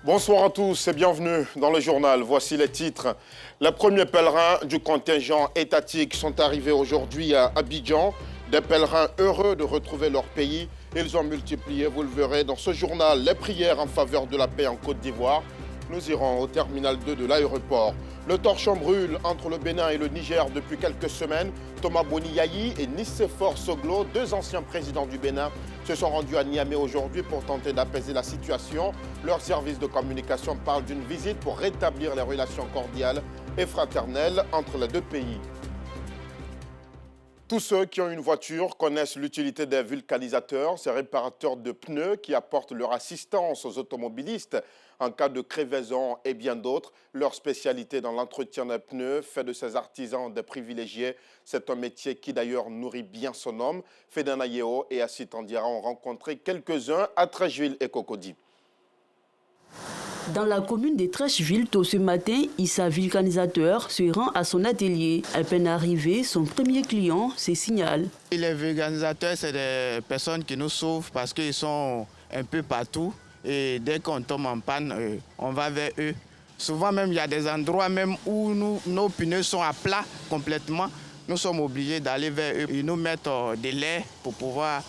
Bonsoir à tous et bienvenue dans le journal. Voici les titres. Les premiers pèlerins du contingent étatique sont arrivés aujourd'hui à Abidjan. Des pèlerins heureux de retrouver leur pays. Ils ont multiplié, vous le verrez dans ce journal, les prières en faveur de la paix en Côte d'Ivoire. Nous irons au terminal 2 de l'aéroport. Le torchon brûle entre le Bénin et le Niger depuis quelques semaines. Thomas Boni-Yayi et Nicéphore Soglo, deux anciens présidents du Bénin, se sont rendus à Niamey aujourd'hui pour tenter d'apaiser la situation. Leur service de communication parle d'une visite pour rétablir les relations cordiales et fraternelles entre les deux pays. Tous ceux qui ont une voiture connaissent l'utilité des vulcanisateurs, ces réparateurs de pneus qui apportent leur assistance aux automobilistes en cas de crevaison et bien d'autres. Leur spécialité dans l'entretien des pneus fait de ces artisans des privilégiés. C'est un métier qui d'ailleurs nourrit bien son homme. Fédana Yeo et Assit Andira ont rencontré quelques-uns à Treichville et Cocody. Dans la commune de Treichville, tôt ce matin, Issa, vulcanisateur, se rend à son atelier. À peine arrivé, son premier client se signale. Les vulcanisateurs, c'est des personnes qui nous sauvent parce qu'ils sont un peu partout. Et dès qu'on tombe en panne, on va vers eux. Souvent même, il y a des endroits même où nos pneus sont à plat complètement. Nous sommes obligés d'aller vers eux. Ils nous mettent des laits pour pouvoir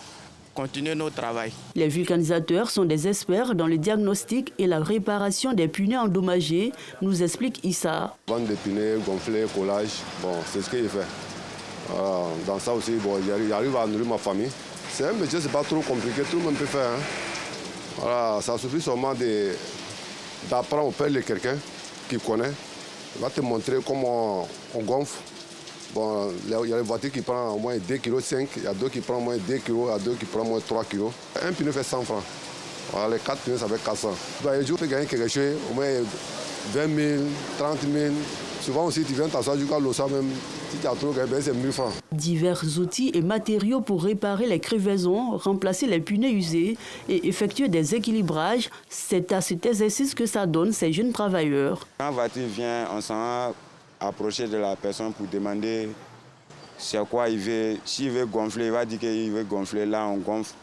continuer notre travail. Les vulcanisateurs sont des experts dans le diagnostic et la réparation des pneus endommagés, nous explique Issa. Vendre des pneus, gonfler, collage, bon, c'est ce qu'il fait. Dans ça aussi, bon, j'arrive à nourrir ma famille. C'est un métier, c'est pas trop compliqué, tout le monde peut faire. Voilà, ça suffit seulement d'apprendre auprès de quelqu'un qui connaît. Il va te montrer comment on gonfle. Bon, il y a des voitures qui prennent au moins 2,5 kg, il y a d'autres qui prennent au moins 2 kg, il y a d'autres qui prennent au moins 3 kg. Un pneu fait 100 francs. Voilà, les 4 pneus, ça fait 400. Un jour, tu peux gagner quelque chose, au moins 20 000, 30 000. Souvent aussi, tu viens t'asseoir jusqu'à l'OSA même. Si tu as trop gagné, c'est 1000 francs. Divers outils et matériaux pour réparer les crevaisons, remplacer les pneus usés et effectuer des équilibrages. C'est à cet exercice que ça donne ces jeunes travailleurs. Quand la voiture vient, on s'en approcher de la personne pour demander c'est quoi il veut. S'il veut gonfler, il va dire qu'il veut gonfler, là on gonfle.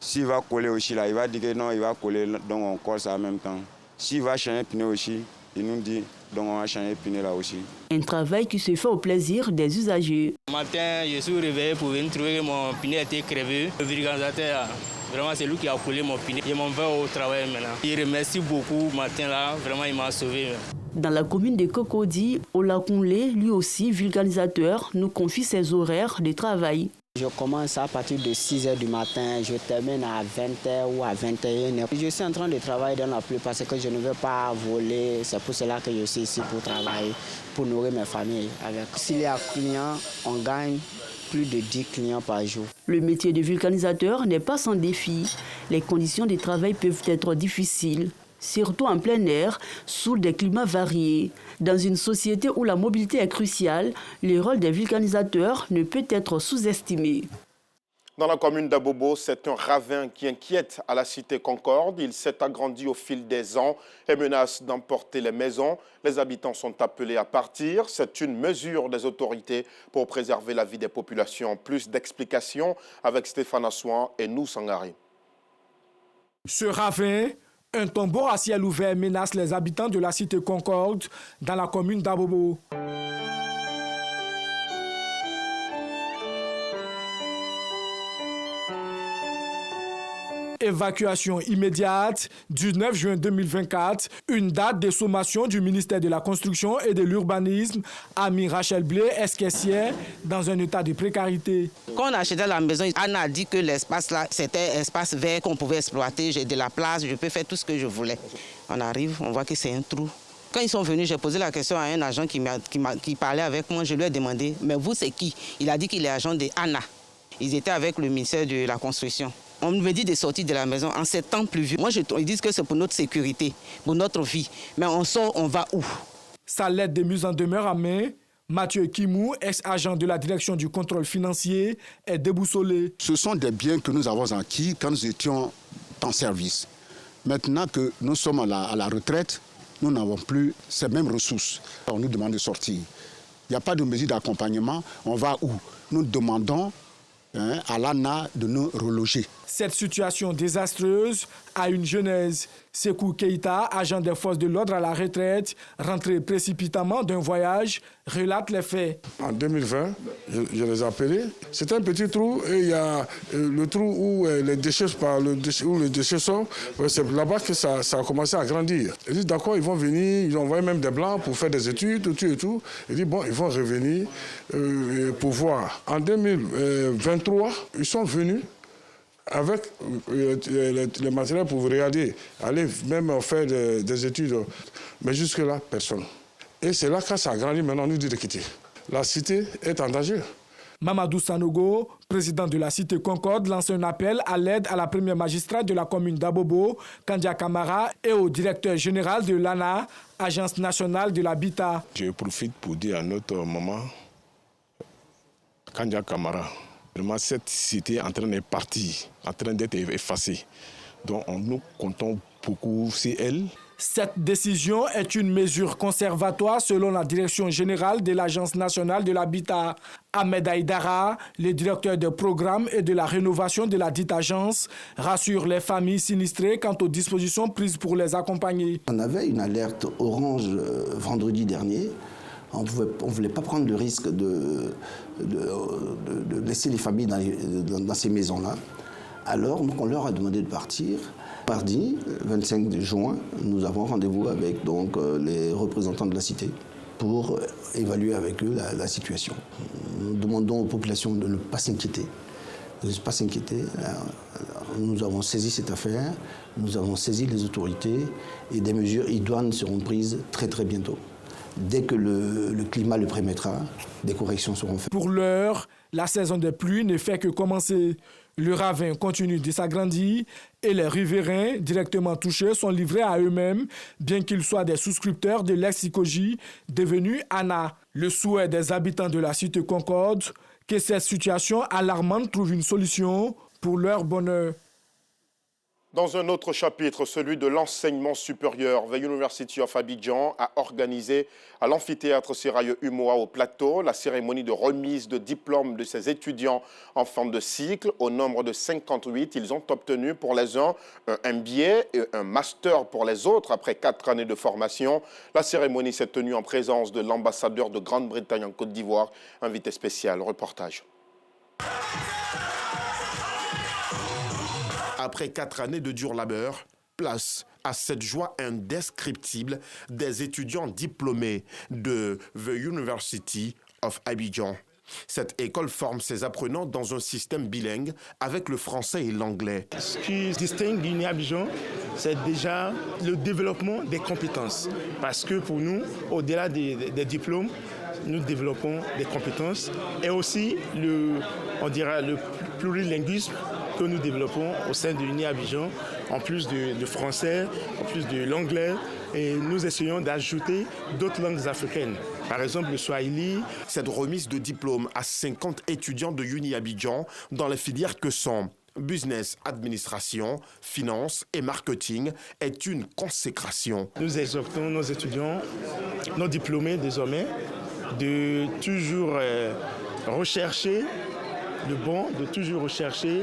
S'il va coller aussi, là, il va dire que non, il va coller, donc on colle ça en même temps. S'il va changer pneu aussi, il nous dit, donc on va changer pneu là aussi. Un travail qui se fait au plaisir des usagers. Ce matin, je suis réveillé pour venir trouver que mon pneu était crevé. Le vulcanisateur, vraiment c'est lui qui a coulé mon pneu. Je m'en vais au travail maintenant. Je remercie beaucoup matin là, vraiment il m'a sauvé. Dans la commune de Cocody, Olakunle, lui aussi vulcanisateur, nous confie ses horaires de travail. Je commence à partir de 6 h du matin, je termine à 20 h ou à 21 h. Je suis en train de travailler dans la pluie parce que je ne veux pas voler. C'est pour cela que je suis ici pour travailler, pour nourrir mes familles. S'il y a clients, on gagne plus de 10 clients par jour. Le métier de vulcanisateur n'est pas sans défi. Les conditions de travail peuvent être difficiles, surtout en plein air, sous des climats variés. Dans une société où la mobilité est cruciale, le rôle des vulcanisateurs ne peut être sous-estimé. Dans la commune d'Abobo, c'est un ravin qui inquiète à la cité Concorde. Il s'est agrandi au fil des ans et menace d'emporter les maisons. Les habitants sont appelés à partir. C'est une mesure des autorités pour préserver la vie des populations. Plus d'explications avec Stéphane Assouan et nous Sangari. Ce ravin, un tombeau à ciel ouvert, menace les habitants de la cité Concorde dans la commune d'Abobo. Évacuation immédiate du 9 juin 2024, une date de sommation du ministère de la Construction et de l'Urbanisme a mis Rachel Blé, esquessière, dans un état de précarité. Quand on achetait la maison, Anna a dit que l'espace là, c'était un espace vert qu'on pouvait exploiter. J'ai de la place, je peux faire tout ce que je voulais. On arrive, on voit que c'est un trou. Quand ils sont venus, j'ai posé la question à un agent qui parlait avec moi. Je lui ai demandé, mais vous c'est qui? Il a dit qu'il est agent de Anna. Ils étaient avec le ministère de la Construction. On me dit de sortir de la maison en ces temps pluvieux. Moi, ils disent que c'est pour notre sécurité, pour notre vie. Mais on sort, on va où? Sa lettre de mise en demeure à main, Mathieu Kimou, ex-agent de la direction du contrôle financier, est déboussolé. Ce sont des biens que nous avons acquis quand nous étions en service. Maintenant que nous sommes à la retraite, nous n'avons plus ces mêmes ressources. On nous demande de sortir. Il n'y a pas de mesure d'accompagnement. On va où? Nous demandons à l'ANA de nous reloger. Cette situation désastreuse a une genèse. Sékou Keïta, agent des forces de l'ordre à la retraite, rentré précipitamment d'un voyage, relate les faits. En 2020, je les ai appelés. C'était un petit trou et il y a le trou où les déchets sortent. C'est là-bas que ça a commencé à grandir. Ils disent d'accord, ils vont venir, ils ont envoyé même des blancs pour faire des études, tout et tout. Ils disent bon, ils vont revenir pour voir. En 2023, ils sont venus avec le matériel pour vous regarder, aller même faire des études. Mais jusque-là, personne. Et c'est là, quand ça a grandi, maintenant, on nous dit de quitter. La cité est en danger. Mamadou Sanogo, président de la cité Concorde, lance un appel à l'aide à la première magistrate de la commune d'Abobo, Kandia Kamara, et au directeur général de l'ANA, Agence nationale de l'habitat. Je profite pour dire à notre maman, Kandia Kamara, vraiment cette cité est en train de partir, en train d'être effacée. Donc nous comptons beaucoup sur elle. Cette décision est une mesure conservatoire selon la direction générale de l'Agence nationale de l'habitat. Ahmed Aïdara, le directeur des programmes et de la rénovation de la dite agence, rassure les familles sinistrées quant aux dispositions prises pour les accompagner. On avait une alerte orange vendredi dernier. On ne voulait pas prendre le risque de laisser les familles dans ces maisons-là. Alors, on leur a demandé de partir. Mardi, 25 juin, nous avons rendez-vous avec les représentants de la cité pour évaluer avec eux la situation. Nous demandons aux populations de ne pas s'inquiéter. De ne pas s'inquiéter. Nous avons saisi cette affaire, nous avons saisi les autorités et des mesures idoines seront prises très très bientôt. Dès que le climat le permettra, des corrections seront faites. Pour l'heure, la saison des pluies ne fait que commencer. Le ravin continue de s'agrandir et les riverains directement touchés sont livrés à eux-mêmes, bien qu'ils soient des souscripteurs de l'ex-ICOJ devenu ANA. Le souhait des habitants de la cité Concorde, que cette situation alarmante trouve une solution pour leur bonheur. Dans un autre chapitre, celui de l'enseignement supérieur, The University of Abidjan a organisé à l'amphithéâtre Seraye Umoa au Plateau la cérémonie de remise de diplôme de ses étudiants en fin de cycle. Au nombre de 58, ils ont obtenu pour les uns un MBA et un master pour les autres après 4 années de formation. La cérémonie s'est tenue en présence de l'ambassadeur de Grande-Bretagne en Côte d'Ivoire, invité spécial. Reportage. Après 4 années de dur labeur, place à cette joie indescriptible des étudiants diplômés de The University of Abidjan. Cette école forme ses apprenants dans un système bilingue avec le français et l'anglais. Ce qui distingue l'Uni Abidjan, c'est déjà le développement des compétences. Parce que pour nous, au-delà des diplômes, nous développons des compétences et aussi le plurilinguisme que nous développons au sein de l'Uni Abidjan, en plus de français, en plus de l'anglais, et nous essayons d'ajouter d'autres langues africaines, par exemple le Swahili. Cette remise de diplôme à 50 étudiants de Uni Abidjan dans les filières que sont business, administration, finance et marketing est une consécration. Nous exhortons nos étudiants, nos diplômés désormais, de toujours rechercher le bon, de toujours rechercher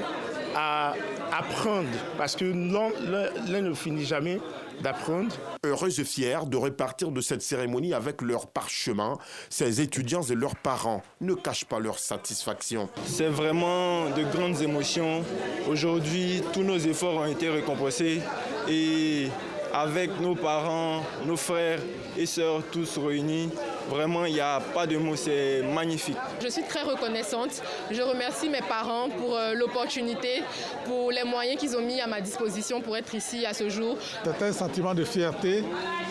à apprendre, parce que l'un ne finit jamais d'apprendre. Heureux et fiers de repartir de cette cérémonie avec leur parchemin, ces étudiants et leurs parents ne cachent pas leur satisfaction. C'est vraiment de grandes émotions. Aujourd'hui, tous nos efforts ont été récompensés et avec nos parents, nos frères et sœurs tous réunis, vraiment, il n'y a pas de mots, c'est magnifique. Je suis très reconnaissante. Je remercie mes parents pour l'opportunité, pour les moyens qu'ils ont mis à ma disposition pour être ici à ce jour. C'est un sentiment de fierté.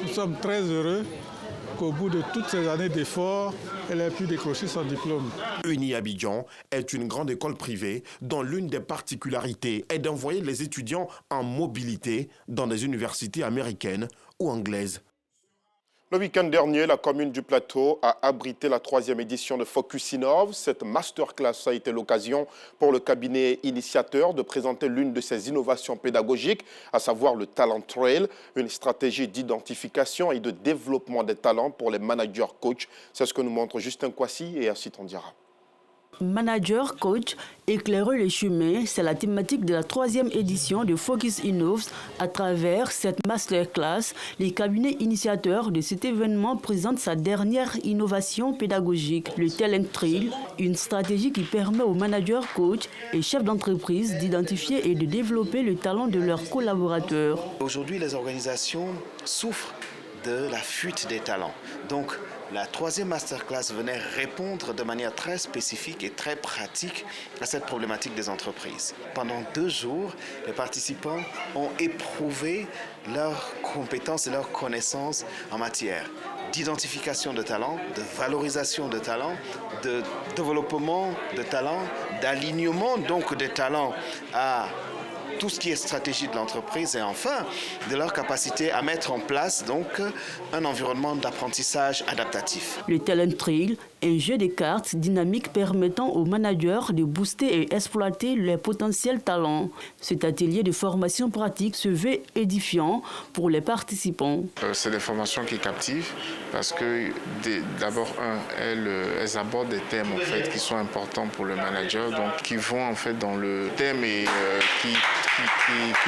Nous sommes très heureux qu'au bout de toutes ces années d'efforts, elle ait pu décrocher son diplôme. Uni Abidjan est une grande école privée dont l'une des particularités est d'envoyer les étudiants en mobilité dans des universités américaines ou anglaises. Le week-end dernier, la commune du Plateau a abrité la 3e édition de Focus Innov. Cette masterclass a été l'occasion pour le cabinet initiateur de présenter l'une de ses innovations pédagogiques, à savoir le Talent Trail, une stratégie d'identification et de développement des talents pour les managers coachs. C'est ce que nous montre Justin Kwasi et Assit Ondiara. Manager, coach, éclairer les chemins, c'est la thématique de la 3e édition de Focus Innoves. À travers cette masterclass, les cabinets initiateurs de cet événement présentent sa dernière innovation pédagogique, le Talent Trail, une stratégie qui permet aux managers, coachs et chefs d'entreprise d'identifier et de développer le talent de leurs collaborateurs. Aujourd'hui, les organisations souffrent de la fuite des talents. Donc, la 3e masterclass venait répondre de manière très spécifique et très pratique à cette problématique des entreprises. Pendant 2 jours, les participants ont éprouvé leurs compétences et leurs connaissances en matière d'identification de talents, de valorisation de talents, de développement de talents, d'alignement donc des talents à tout ce qui est stratégie de l'entreprise et enfin de leur capacité à mettre en place donc un environnement d'apprentissage adaptatif. Le Talent Trail, un jeu de cartes dynamique permettant aux managers de booster et exploiter leurs potentiels talents. Cet atelier de formation pratique se veut édifiant pour les participants. C'est des formations qui captivent parce que d'abord, elles abordent des thèmes en fait, qui sont importants pour le manager, donc qui vont en fait dans le thème et qui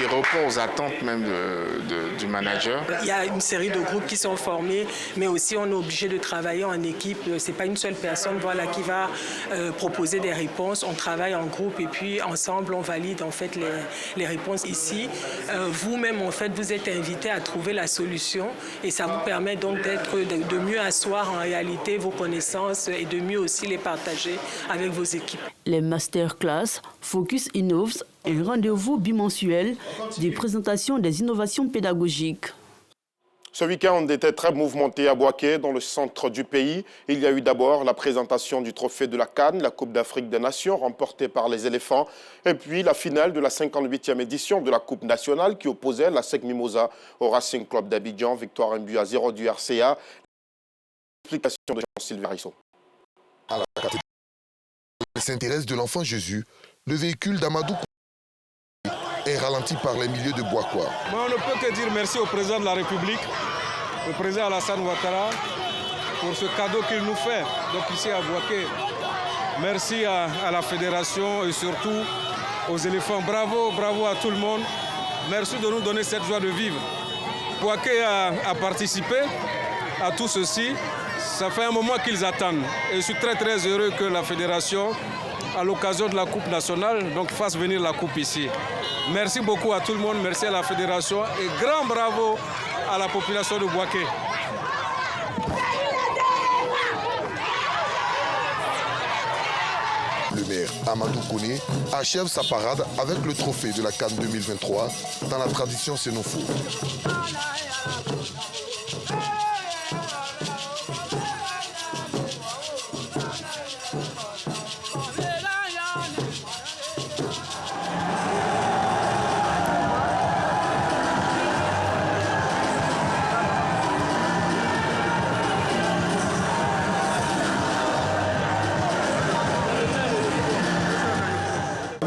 répond aux attentes même du manager. Il y a une série de groupes qui sont formés, mais aussi on est obligé de travailler en équipe. C'est pas une seule personne qui va proposer des réponses. On travaille en groupe et puis ensemble on valide en fait les réponses ici. Vous-même en fait vous êtes invité à trouver la solution et ça vous permet donc de mieux asseoir en réalité vos connaissances et de mieux aussi les partager avec vos équipes. Les masterclass Focus Innoves, un rendez-vous bimensuel des présentations des innovations pédagogiques. Ce week-end était très mouvementé à Bouaké, dans le centre du pays. Il y a eu d'abord la présentation du trophée de la CAN, la Coupe d'Afrique des Nations, remportée par les éléphants. Et puis la finale de la 58e édition de la Coupe nationale qui opposait la SEC Mimosa au Racing Club d'Abidjan. Victoire 1-0 du RCA. Explication de Jean-Sylvain Risson. À la cathédrale s'intéresse de l'enfant Jésus, le véhicule d'Amadou est ralenti par les milieux de Bouakoua. On ne peut que dire merci au président de la République, au président Alassane Ouattara, pour ce cadeau qu'il nous fait, donc ici à Bouaké. Merci à la fédération et surtout aux éléphants. Bravo, bravo à tout le monde. Merci de nous donner cette joie de vivre. Bouaké a participé à tout ceci. Ça fait un moment qu'ils attendent. Et je suis très très heureux que la fédération, à l'occasion de la Coupe nationale, donc fasse venir la Coupe ici. Merci beaucoup à tout le monde, merci à la fédération et grand bravo à la population de Bouaké. Le maire Amadou Kone achève sa parade avec le trophée de la CAN 2023 dans la tradition sénofo.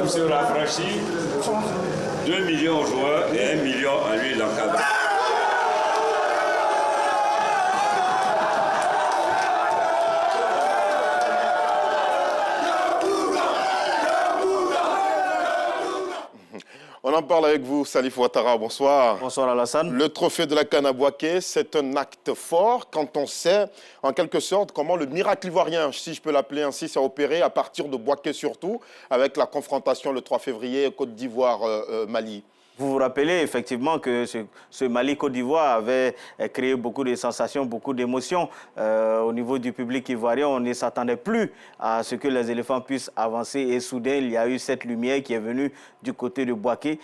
Se rafraîchit 2 millions aux joueurs et 1 million à lui l'encadrement. On en parle avec vous, Salif Ouattara, bonsoir. Bonsoir Alassane. Le trophée de la CAN à Bouaké, c'est un acte fort quand on sait, en quelque sorte, comment le miracle ivoirien, si je peux l'appeler ainsi, s'est opéré à partir de Bouaké surtout, avec la confrontation le 3 février Côte d'Ivoire-Mali. Vous vous rappelez effectivement que ce Mali-Côte d'Ivoire avait créé beaucoup de sensations, beaucoup d'émotions au niveau du public ivoirien. On ne s'attendait plus à ce que les éléphants puissent avancer. Et soudain, il y a eu cette lumière qui est venue du côté de Bouaké,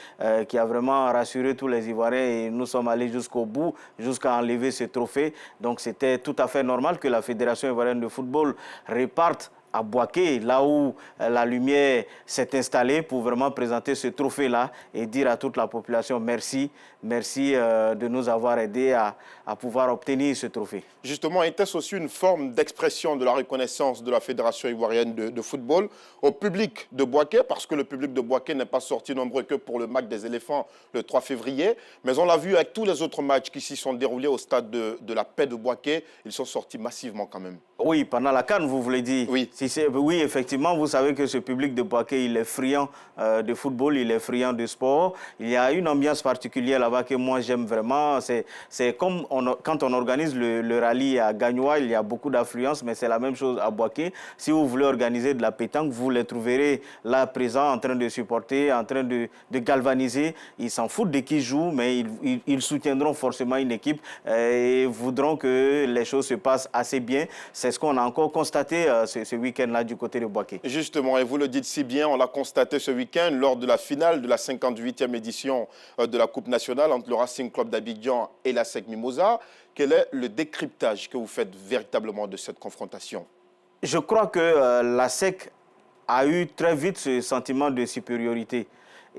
qui a vraiment rassuré tous les Ivoiriens. Et nous sommes allés jusqu'au bout, jusqu'à enlever ce trophée. Donc c'était tout à fait normal que la Fédération ivoirienne de football reparte à Bouaké, là où la lumière s'est installée pour vraiment présenter ce trophée-là et dire à toute la population merci, merci de nous avoir aidés à pouvoir obtenir ce trophée. Justement, était-ce aussi une forme d'expression de la reconnaissance de la Fédération ivoirienne de football au public de Bouaké, parce que le public de Bouaké n'est pas sorti nombreux que pour le match des éléphants le 3 février, mais on l'a vu avec tous les autres matchs qui s'y sont déroulés au stade de la Paix de Bouaké, ils sont sortis massivement quand même. Oui, pendant la CAN, vous voulez dire. Oui. Oui, effectivement, vous savez que ce public de Boaké, il est friand de football, il est friand de sport. Il y a une ambiance particulière là-bas que moi j'aime vraiment. C'est comme quand on organise le rallye à Gagnoa, il y a beaucoup d'affluence, mais c'est la même chose à Boaké. Si vous voulez organiser de la pétanque, vous les trouverez là présents en train de supporter, en train de galvaniser. Ils s'en foutent de qui joue, mais ils soutiendront forcément une équipe et voudront que les choses se passent assez bien. C'est ce qu'on a encore constaté ce week-end-là du côté de Boaké. Justement, et vous le dites si bien, on l'a constaté ce week-end lors de la finale de la 58e édition de la Coupe nationale entre le Racing Club d'Abidjan et la SEC Mimosa. Quel est le décryptage que vous faites véritablement de cette confrontation? Je crois que la SEC a eu très vite ce sentiment de supériorité.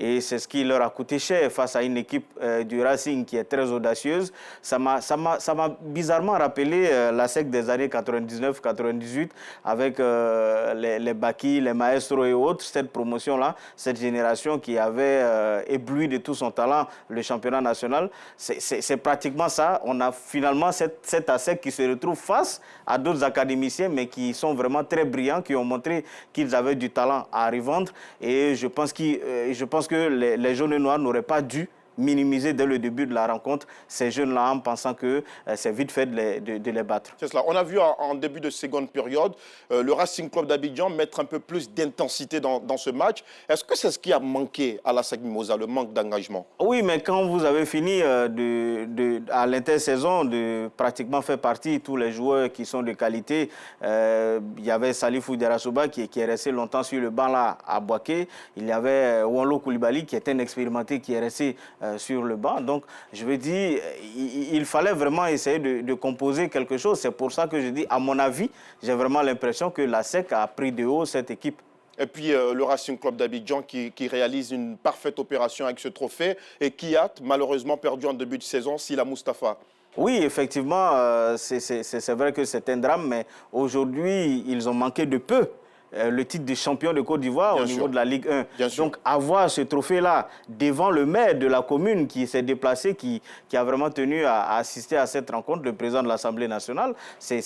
Et c'est ce qui leur a coûté cher face à une équipe du Racing qui est très audacieuse. Ça m'a bizarrement rappelé la SEC des années 99-98 avec les Baki, les Maestros et autres. Cette promotion-là, cette génération qui avait ébloui de tout son talent le championnat national. C'est pratiquement ça. On a finalement cette ASEC qui se retrouve face à d'autres académiciens, mais qui sont vraiment très brillants, qui ont montré qu'ils avaient du talent à revendre. Et je pense que les jaunes et noirs n'auraient pas dû minimiser dès le début de la rencontre ces jeunes-là en pensant que c'est vite fait de les battre. C'est cela. On a vu en début de seconde période le Racing Club d'Abidjan mettre un peu plus d'intensité dans ce match. Est-ce que c'est ce qui a manqué à la SEC Mimosa, le manque d'engagement? Oui, mais quand vous avez fini à l'intersaison de pratiquement faire partie tous les joueurs qui sont de qualité, il y avait Salifou Derasouba qui est resté longtemps sur le banc là à Boaké. Il y avait Wanlo Koulibaly qui était inexpérimenté qui est resté sur le banc. Donc, je veux dire, il fallait vraiment essayer de composer quelque chose. C'est pour ça que je dis, à mon avis, j'ai vraiment l'impression que la SEC a pris de haut cette équipe. Et puis le Racing Club d'Abidjan qui réalise une parfaite opération avec ce trophée et qui a malheureusement perdu en début de saison Sila Mustafa. Oui, effectivement, c'est vrai que c'est un drame, mais aujourd'hui, ils ont manqué de peu le titre de champion de Côte d'Ivoire au niveau de la Ligue 1. Donc avoir ce trophée-là devant le maire de la commune qui s'est déplacé, qui a vraiment tenu à assister à cette rencontre, le président de l'Assemblée nationale, c'est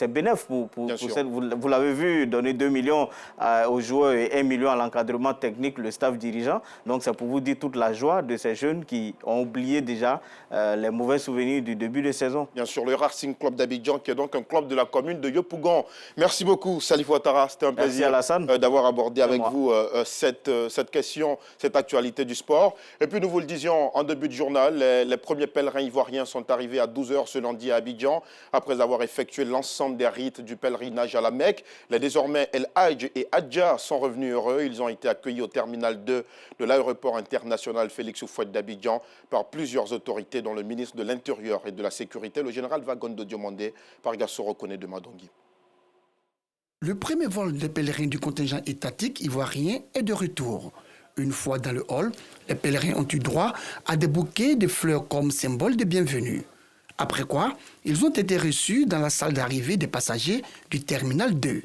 bénéfique pour cette, vous l'avez vu, donner 2 millions aux joueurs et 1 million à l'encadrement technique, le staff dirigeant. Donc c'est pour vous dire toute la joie de ces jeunes qui ont oublié déjà les mauvais souvenirs du début de saison. Bien sûr, le Racing Club d'Abidjan qui est donc un club de la commune de Yopougon. Merci beaucoup Salif Ouattara. C'était un plaisir d'avoir abordé avec vous cette question, cette actualité du sport. Et puis nous vous le disions en début de journal, les premiers pèlerins ivoiriens sont arrivés à 12h ce lundi à Abidjan après avoir effectué l'ensemble des rites du pèlerinage à la Mecque. Les désormais El Hadj et Hadja sont revenus heureux. Ils ont été accueillis au terminal 2 de l'aéroport international Félix Houphouët d'Abidjan par plusieurs autorités dont le ministre de l'Intérieur et de la Sécurité, le général Wagondo Diomandé, par Gassoro Kone de Madongui. Le premier vol des pèlerins du contingent étatique ivoirien est de retour. Une fois dans le hall, les pèlerins ont eu droit à des bouquets de fleurs comme symbole de bienvenue. Après quoi, ils ont été reçus dans la salle d'arrivée des passagers du terminal 2.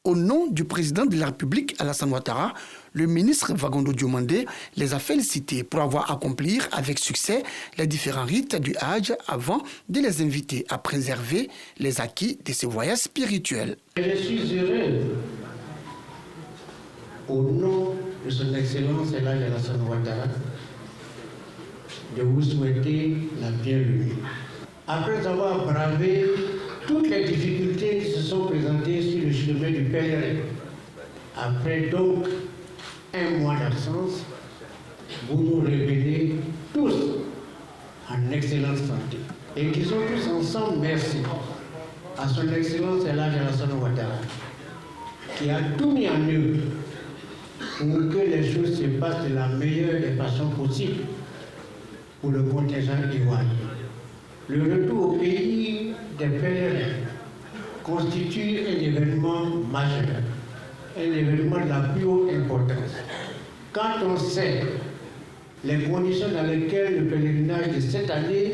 Au nom du président de la République, Alassane Ouattara, le ministre Wagondo Diomandé les a félicités pour avoir accompli avec succès les différents rites du Hadj avant de les inviter à préserver les acquis de ce voyage spirituel. Je suis heureux, au nom de son Excellence El Hadj Alassane Ouattara, de vous souhaiter la bienvenue. Après avoir bravé toutes les difficultés qui se sont présentées sur le chemin du pèlerin, après donc un mois d'absence, vous nous révélez tous en excellente santé. Et qui sont tous ensemble, merci à son Excellence El Hadj Alassane Ouattara, qui a tout mis en œuvre pour que les choses se passent de la meilleure des façons possibles pour le contingent ivoirien. Le retour au pays des pèlerins constitue un événement majeur, un événement de la plus haute importance. Quand on sait les conditions dans lesquelles le pèlerinage de cette année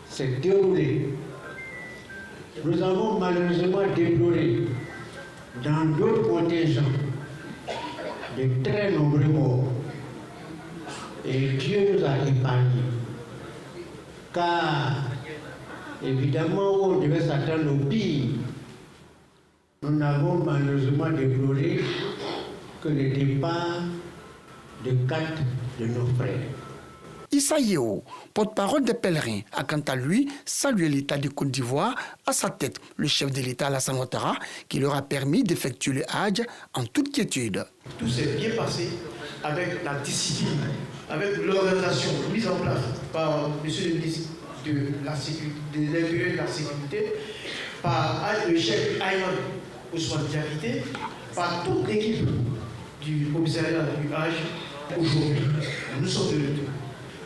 s'est déroulé, nous avons malheureusement déploré dans d'autres contingents de très nombreux morts. Et Dieu nous a épargnés. Car évidemment, on devait s'attendre au pire Nous n'avons malheureusement déploré que le départ de 4 de nos frères. Issa Yeo, porte-parole des pèlerins, a quant à lui salué l'État de Côte d'Ivoire, à sa tête le chef de l'État Alassane Ouattara, qui leur a permis d'effectuer le Hajj en toute quiétude. Tout s'est bien passé avec la discipline, avec l'organisation mise en place par M. le ministre de l'Intérieur et de la Sécurité, par le chef Ayman Ousmane Diakité, par toute l'équipe du commissariat du Hajj. Aujourd'hui, nous sommes de retour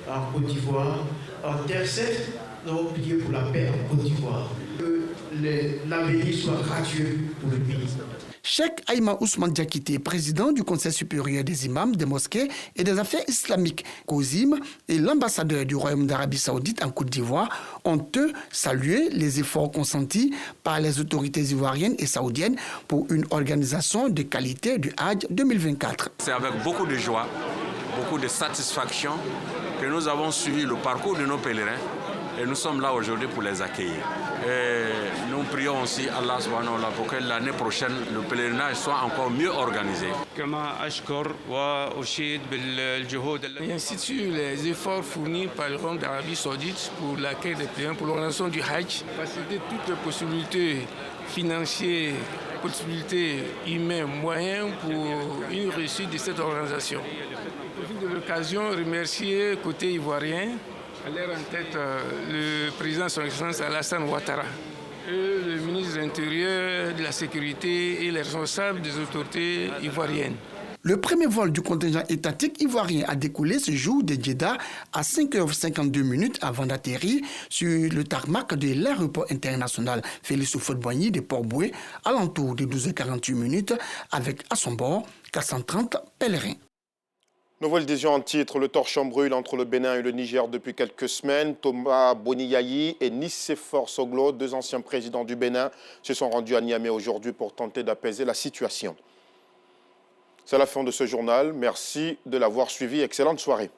en Côte d'Ivoire, en terre sainte. Nous avons prié pour la paix en Côte d'Ivoire, que l'avenir soit radieux pour le pays. Cheikh Ayman Ousmane Diakité, président du Conseil supérieur des imams, des mosquées et des affaires islamiques, COSIM, et l'ambassadeur du Royaume d'Arabie Saoudite en Côte d'Ivoire ont eux salué les efforts consentis par les autorités ivoiriennes et saoudiennes pour une organisation de qualité du Hajj 2024. C'est avec beaucoup de joie, beaucoup de satisfaction que nous avons suivi le parcours de nos pèlerins et nous sommes là aujourd'hui pour les accueillir. Et nous prions aussi Allah subhanahu wa ta'ala pour que l'année prochaine le pèlerinage soit encore mieux organisé. Ainsi les efforts fournis par le Royaume d'Arabie Saoudite pour l'accueil des pèlerins, pour l'organisation du Hajj, faciliter toutes les possibilités financières, possibilités humaines, moyens pour une réussite de cette organisation. Je profite de l'occasion de remercier côté ivoirien, à l'air en tête le président de son Excellence Alassane Ouattara, et le ministre de l'Intérieur, de la Sécurité et les responsables des autorités ivoiriennes. Le premier vol du contingent étatique ivoirien a décollé ce jour de Jeddah à 5h52 avant d'atterrir sur le tarmac de l'aéroport international Félix Houphouët-Boigny de Port-Bouët à l'entour de 12h48 avec à son bord 430 pèlerins. Nouvelle édition en titre, le torchon brûle entre le Bénin et le Niger depuis quelques semaines. Thomas Boniyayi et Nicéphore Soglo, deux anciens présidents du Bénin, se sont rendus à Niamey aujourd'hui pour tenter d'apaiser la situation. C'est la fin de ce journal. Merci de l'avoir suivi. Excellente soirée.